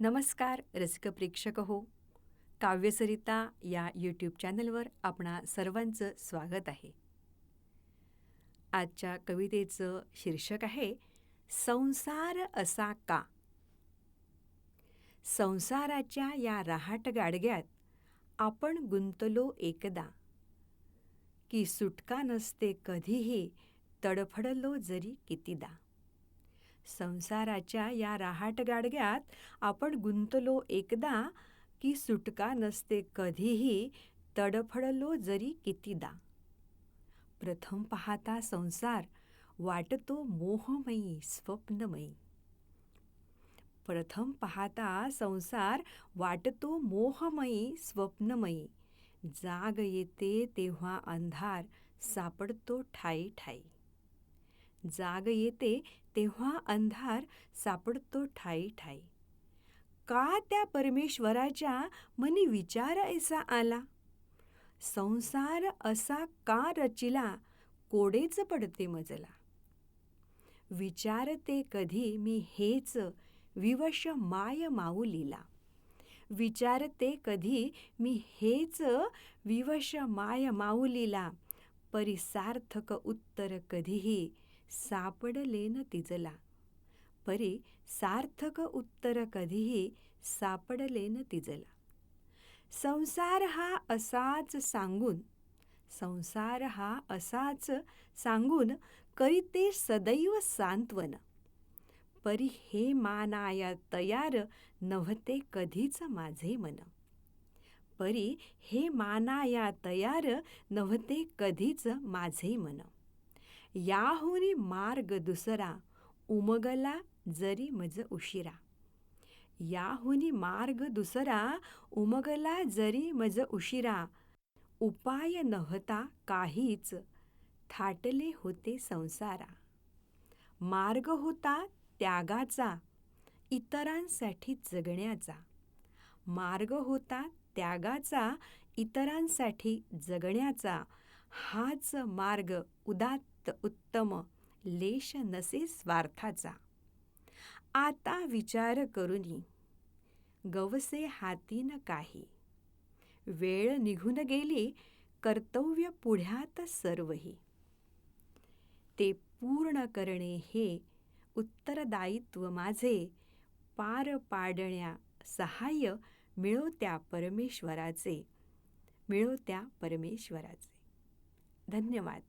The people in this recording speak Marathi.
नमस्कार रसिक प्रेक्षक हो. काव्यसरिता या यूट्यूब चॅनलवर आपणा सर्वांचं स्वागत आहे. आजच्या कवितेचं शीर्षक आहे संसार असा का. संसाराच्या या रहाट गाडग्यात आपण गुंतलो एकदा, की सुटका नसते कधीही तडफडलो जरी कितीदा. संसाराच्या या रहाट गाडग्यात आपण गुंतलो एकदा, की सुटका नसते कधीही तडफडलो जरी कितीदा. प्रथम पाहता संसार वाटतो मोहमयी स्वप्नमयी. प्रथम पाहता संसार वाटतो मोहमयी स्वप्नमयी. जाग येते तेव्हा अंधार सापडतो ठायी ठायी. जाग येते तेव्हा अंधार सापडतो ठायी ठायी. का त्या परमेश्वराच्या मनी विचार ऐसा आला. संसार असा का रचिला कोडेच पडते मजला. विचारते कधी मी हेच विवश माय माऊलीला. विचारते कधी मी हेच विवश माय माऊलीला. परी सार्थक उत्तर कधीही सापडले न तिजला. परी सार्थक उत्तर कधीही सापडले न तिजला. संसार हा असाच सांगून, संसार हा असाच सांगून करीते सदैव सांत्वन. परी हे मानाया तयार नव्हते कधीच माझे मन. परी हे मानाया तयार नव्हते कधीच माझे मन. याहुनी मार्ग दुसरा उमगला जरी मज उशिरा. याहुनी मार्ग दुसरा उमगला जरी मज उशिरा. उपाय नव्हता काहीच थाटले होते संसारा. मार्ग होता त्यागाचा इतरांसाठी जगण्याचा. मार्ग होता त्यागाचा इतरांसाठी जगण्याचा. हाच मार्ग उदात्त उत्तम लेश नसे स्वार्थाचा. आता विचार करुनी गवसे हातीन काही. वेळ निघून गेली कर्तव्य पुढ्यात सर्वही. ते पूर्ण करणे हे उत्तरदायित्व माझे. पार पाडण्या सहाय्य मिळो त्या परमेश्वराचे. मिळो त्या परमेश्वराचे. धन्यवाद.